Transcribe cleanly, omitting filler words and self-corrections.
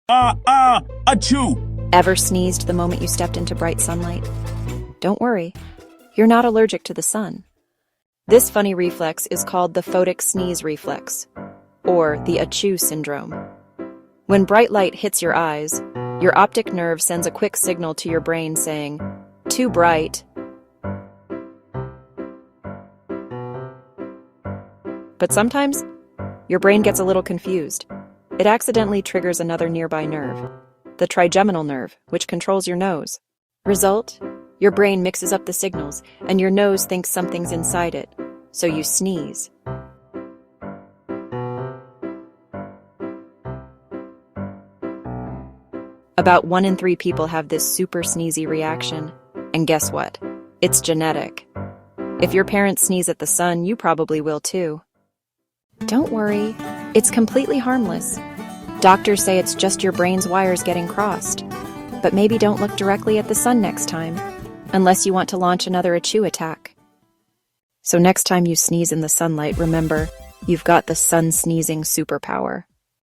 Achoo! Ever sneezed the moment you stepped into bright sunlight? Don't worry, you're not allergic to the sun. This funny reflex is called the photic sneeze reflex, or the achoo syndrome. When bright light hits your eyes, your optic nerve sends a quick signal to your brain saying, "Too bright." But sometimes, your brain gets a little confused. It accidentally triggers another nearby nerve, the trigeminal nerve, which controls your nose. Result? Your brain mixes up the signals, and your nose thinks something's inside it, so you sneeze. About 1 in 3 people have this super sneezy reaction. And guess what? It's genetic. If your parents sneeze at the sun, you probably will too. Don't worry, it's completely harmless. Doctors say it's just your brain's wires getting crossed. But maybe don't look directly at the sun next time, unless you want to launch another achoo attack. So next time you sneeze in the sunlight, remember, you've got the sun sneezing superpower.